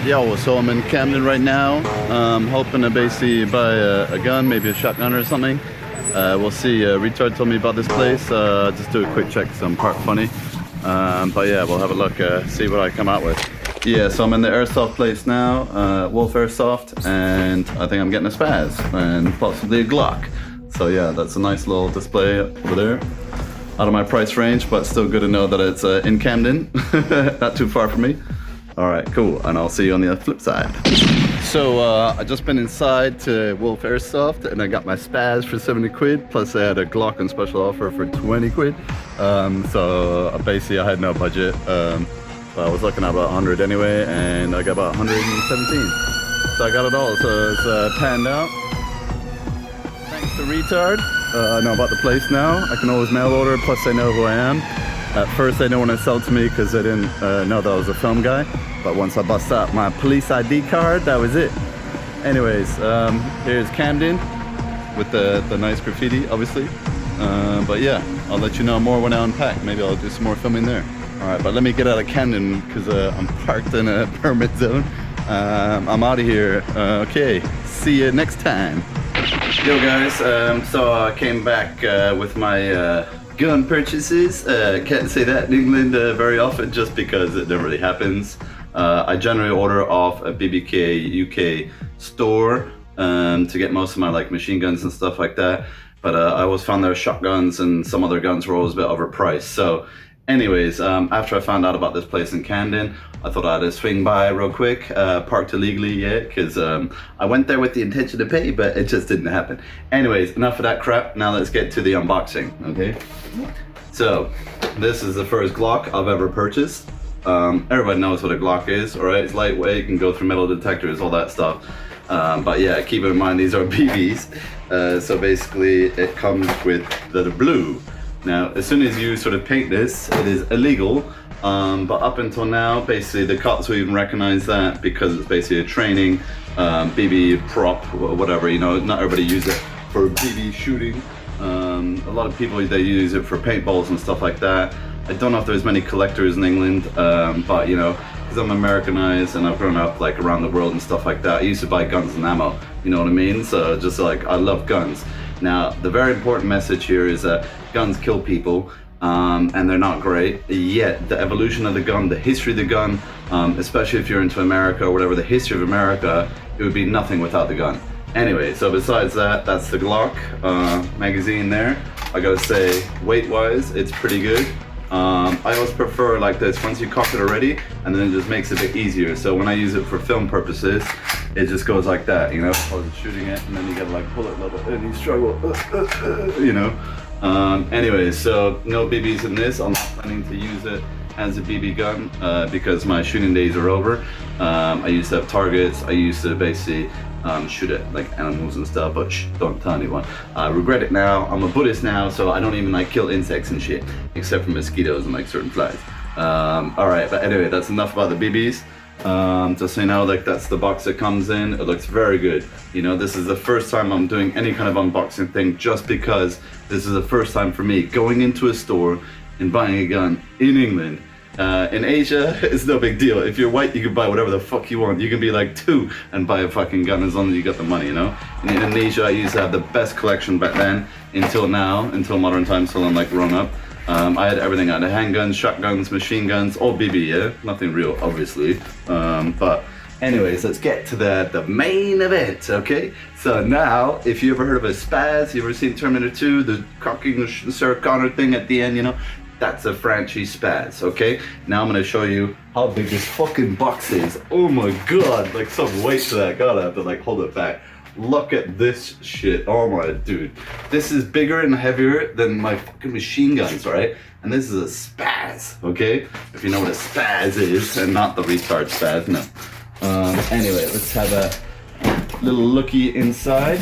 Yo, so I'm in Camden right now. Hoping to basically buy a gun, maybe a shotgun or something. We'll see. Retard told me about this place. Just do a quick check, some part funny. But yeah, we'll have a look, see what I come out with. Yeah, so I'm in the airsoft place now, Wolf Airsoft, and I think I'm getting a Spaz and possibly a Glock. So yeah, that's a nice little display over there. Out of my price range, but still good to know that it's in Camden, not too far from me. All right, cool, and I'll see you on the flip side. So I just been inside to Wolf Airsoft, and I got my Spaz for 70 quid, plus I had a Glock on special offer for 20 quid. So basically I had no budget. I was looking at about 100 anyway, and I got about 117. So I got it all, so it's panned out. Thanks to Retard. I know about the place now. I can always mail order, plus I know who I am. At first they didn't want to sell to me because they didn't know that I was a film guy. But once I bust out my police ID card, that was it. Anyways, here's Camden with the nice graffiti, obviously. But yeah, I'll let you know more when I unpack. Maybe I'll do some more filming there. All right, but let me get out of Camden because I'm parked in a permit zone. I'm out of here. Okay, see you next time. Yo guys, so I came back with my gun purchases. Can't say that in England very often just because it never really happens. I generally order off a BBK UK store to get most of my like machine guns and stuff like that. But I always found their shotguns and some other guns were always a bit overpriced. So anyways, after I found out about this place in Camden, I thought I'd swing by real quick, parked illegally, yeah, because I went there with the intention to pay, but it just didn't happen. Anyways, enough of that crap. Now let's get to the unboxing, okay? So, this is the first Glock I've ever purchased. Everybody knows what a Glock is, all right? It's lightweight, can go through metal detectors, all that stuff. But yeah, keep in mind these are BBs. So basically, it comes with the blue. Now, as soon as you sort of paint this, it is illegal. But up until now, basically the cops will even recognize that because it's basically a training BB prop or whatever, you know, not everybody uses it for BB shooting. A lot of people, they use it for paintballs and stuff like that. I don't know if there's many collectors in England, but you know, because I'm Americanized and I've grown up like around the world and stuff like that, I used to buy guns and ammo, you know what I mean? So just like, I love guns. Now, the very important message here is that guns kill people. And they're not great, yet the evolution of the gun, the history of the gun, especially if you're into America or whatever, the history of America, it would be nothing without the gun. Anyway, so besides that, that's the Glock magazine there. I gotta say, weight-wise, it's pretty good. I always prefer like this, once you cock it already, and then it just makes it a bit easier. So when I use it for film purposes, it just goes like that, you know? I was shooting it, and then you gotta like pull it a little bit, and you struggle, you know? Anyway, so no BBs in this. I'm not planning to use it as a BB gun because my shooting days are over. I used to have targets. I used to basically shoot at like animals and stuff, but don't tell anyone. I regret it now. I'm a Buddhist now, so I don't even like kill insects and shit, except for mosquitoes and like certain flies. All right, but anyway, that's enough about the BBs. Just so you know, like that's the box that comes in. It looks very good. You know, this is the first time I'm doing any kind of unboxing thing just because this is the first time for me going into a store and buying a gun in England. In Asia, it's no big deal. If you're white, you can buy whatever the fuck you want. You can be like 2 and buy a fucking gun as long as you got the money, you know? In Indonesia, I used to have the best collection back then until now, until modern times, till I'm like grown up. I had everything. I had handguns, shotguns, machine guns, all BB, yeah? Nothing real, obviously. But anyways, let's get to the main event, okay? So now, if you ever heard of a Spaz, you ever seen Terminator 2, the cocking Sarah Connor thing at the end, you know? That's a Frenchy Spaz, okay? Now I'm gonna show you how big this fucking box is. Oh my god, like some weight to that. God, I have to like hold it back. Look at this shit. Oh my dude. This is bigger and heavier than my fucking machine guns, right? And this is a Spaz, okay? If you know what a Spaz is, and not the retard Spaz, no. Anyway, let's have a little looky inside.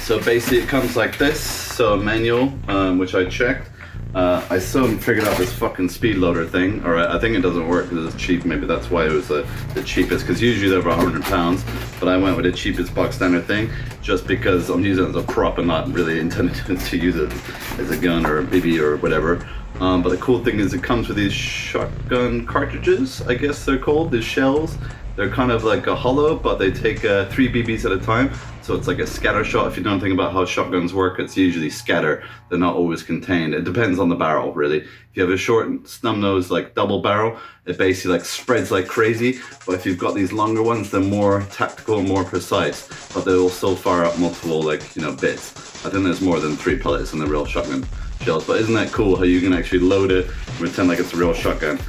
So basically it comes like this. So a manual, which I checked. I still figured out this fucking speed loader thing. Alright, I think it doesn't work because it's cheap. Maybe that's why it was the cheapest, because usually they're about £100, but I went with the cheapest box standard thing just because I'm using it as a prop and not really intended to use it as a gun or a BB or whatever. But the cool thing is it comes with these shotgun cartridges, I guess they're called, these shells. They're kind of like a hollow, but they take 3 BBs at a time. So it's like a scatter shot. If you know anything about how shotguns work, it's usually scatter. They're not always contained. It depends on the barrel, really. If you have a short snub nose, like double barrel, it basically like spreads like crazy. But if you've got these longer ones, they're more tactical, more precise, but they will still fire up multiple, like, you know, bits. I think there's more than 3 pellets in the real shotgun shells. But isn't that cool how you can actually load it and pretend like it's a real shotgun?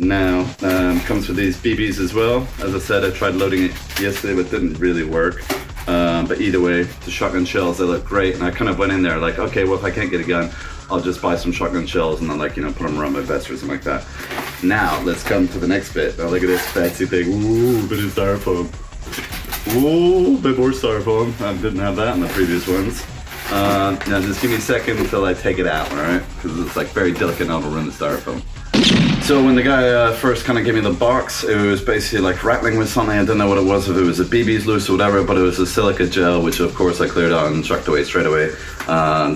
Now, comes with these BBs as well. As I said, I tried loading it yesterday, but it didn't really work. But either way, the shotgun shells, they look great. And I kind of went in there like, okay, well, if I can't get a gun, I'll just buy some shotgun shells and then, like, you know, put them around my vest or something like that. Now, let's come to the next bit. Now, look at this fancy thing. Ooh, bit of styrofoam. Ooh, bit more styrofoam. I didn't have that in the previous ones. Now, just give me a second until I take it out, all right? Because it's, like, very delicate now to run the styrofoam. So when the guy first kind of gave me the box, it was basically like rattling with something. I didn't know what it was, if it was a BB's loose or whatever, but it was a silica gel, which of course I cleared out and chucked away straight away.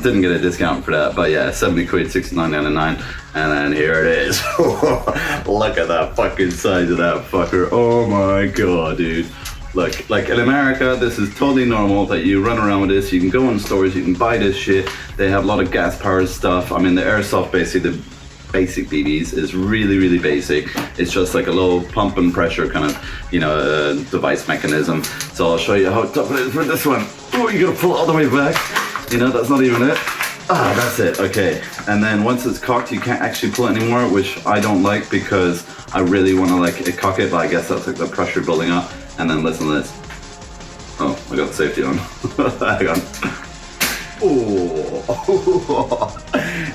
Didn't get a discount for that, but yeah, 70 quid, 69.99, and then here it is. Look at that fucking size of that fucker. Oh my god, dude. Look, like in America, this is totally normal that you run around with this. You can go in stores, you can buy this shit. They have a lot of gas powered stuff. I mean, the airsoft, basically, the basic BBs is really, really basic. It's just like a low pump and pressure kind of, you know, device mechanism. So I'll show you how tough it is for this one. Oh, you gotta pull it all the way back. You know, that's not even it. Ah, that's it, okay. And then once it's cocked, you can't actually pull it anymore, which I don't like because I really wanna like cock it, but I guess that's like the pressure building up. And then listen to this. Oh, I got the safety on. Hang on. Oh,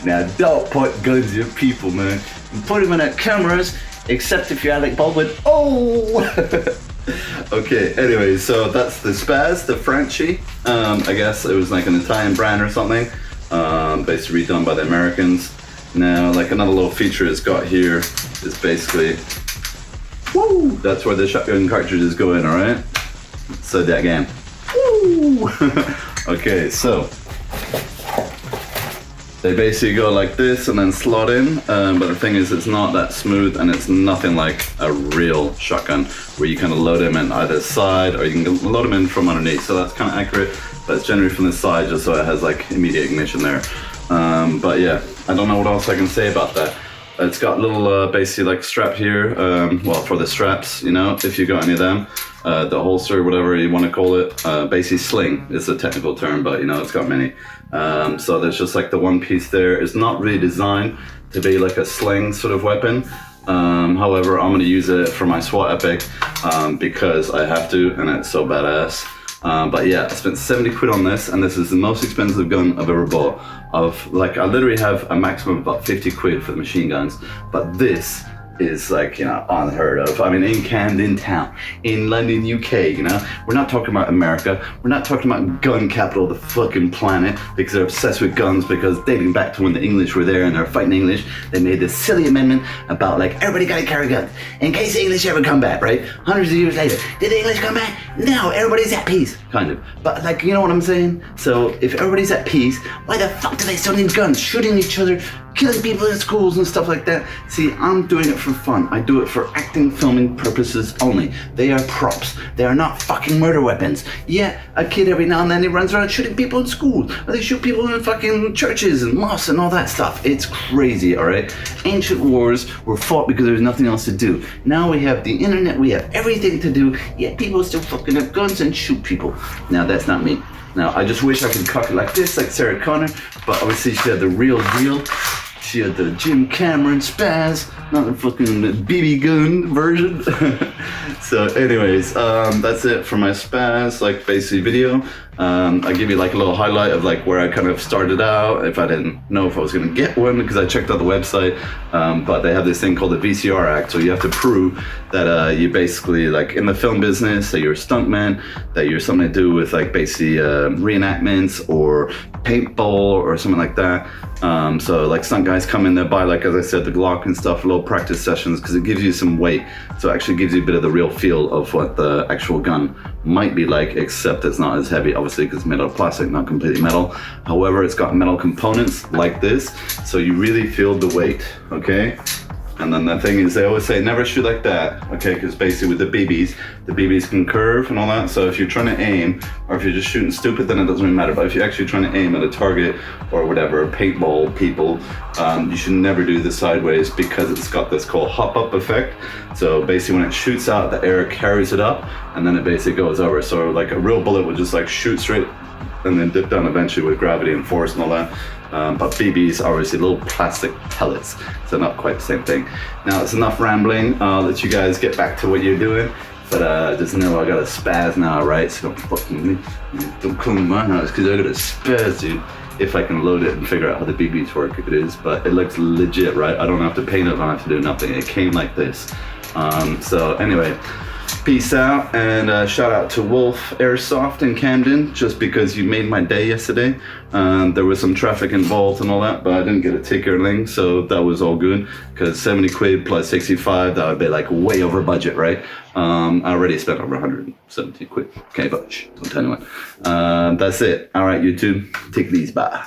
now don't put guns in people, man. Put them in at cameras, except if you're Alec Baldwin. Oh! Okay, anyway, so that's the Spaz, the Franchi. I guess it was like an Italian brand or something. Basically redone by the Americans. Now, like another little feature it's got here is basically, woo! That's where the shotgun cartridges go in, alright? So that again. Woo! Okay, so they basically go like this and then slot in, but the thing is it's not that smooth and it's nothing like a real shotgun where you kind of load them in either side or you can load them in from underneath, so that's kind of accurate, but it's generally from the side just so it has like immediate ignition there. But yeah, I don't know what else I can say about that. It's got little basically like strap here, well, for the straps, you know, if you got any of them, the holster, whatever you want to call it, basically sling is the technical term, but you know, it's got many. So there's just like the one piece there. It's not really designed to be like a sling sort of weapon. However, I'm gonna use it for my SWAT epic because I have to, and it's so badass. But yeah, I spent 70 quid on this, and this is the most expensive gun I've ever bought. Like, I literally have a maximum of about 50 quid for the machine guns, but this is like, you know, unheard of. I mean, in Camden Town, in London, UK, you know, we're not talking about America, we're not talking about gun capital of the fucking planet, because they're obsessed with guns, because dating back to when the English were there and they're fighting English, they made this silly amendment about like, everybody gotta carry guns, in case the English ever come back, right? Hundreds of years later, did the English come back? No, everybody's at peace, kind of. But like, you know what I'm saying? So if everybody's at peace, why the fuck do they still need guns, shooting each other, killing people in schools and stuff like that? See, I'm doing it for fun. I do it for acting, filming purposes only. They are props. They are not fucking murder weapons. Yeah, a kid every now and then he runs around shooting people in school, or they shoot people in fucking churches and mosques and all that stuff. It's crazy, alright? Ancient wars were fought because there was nothing else to do. Now we have the internet, we have everything to do, yet people still fucking have guns and shoot people. Now that's not me. Now I just wish I could cock it like this, like Sarah Connor, but obviously she had the real deal. She had the Jim Cameron Spaz, not the fucking BB gun version. So anyways, that's it for my Spaz, like basically video. I give you like a little highlight of like where I kind of started out, if I didn't know if I was gonna get one, because I checked out the website, but they have this thing called the VCR Act, so you have to prove that you basically like in the film business, that you're a stuntman, that you're something to do with like basically reenactments or paintball or something like that. So like stunt guys come in there, buy like, as I said, the Glock and stuff, little practice sessions, because it gives you some weight. So it actually gives you a bit of the real feel of what the actual gun might be like, except it's not as heavy, obviously, because it's made out of plastic, not completely metal. However, it's got metal components like this, so you really feel the weight, okay? And then the thing is, they always say never shoot like that, okay? Because basically with the BBs can curve and all that. So if you're trying to aim, or if you're just shooting stupid, then it doesn't really matter. But if you're actually trying to aim at a target or whatever, paintball people, you should never do this sideways because it's got this called hop-up effect. So basically when it shoots out, the air carries it up, and then it basically goes over. So like a real bullet would just like shoot straight and then dip down eventually with gravity and force and all that. But BBs are obviously little plastic pellets, so not quite the same thing. Now it's enough rambling. I'll let you guys get back to what you're doing. But just know I got a spaz now, right? So don't come to my house because I got a spaz, dude. If I can load it and figure out how the BBs work, it is. But it looks legit, right? I don't have to paint it, I don't have to do nothing. It came like this. So anyway, peace out, and shout out to Wolf Airsoft in Camden, just because you made my day yesterday. There was some traffic involved and all that, but I didn't get a ticket or anything, so that was all good, because 70 quid plus 65, that would be like way over budget, right? I already spent over 170 quid. Okay, but shh, don't tell anyone. That's it. All right, YouTube, take these, bye.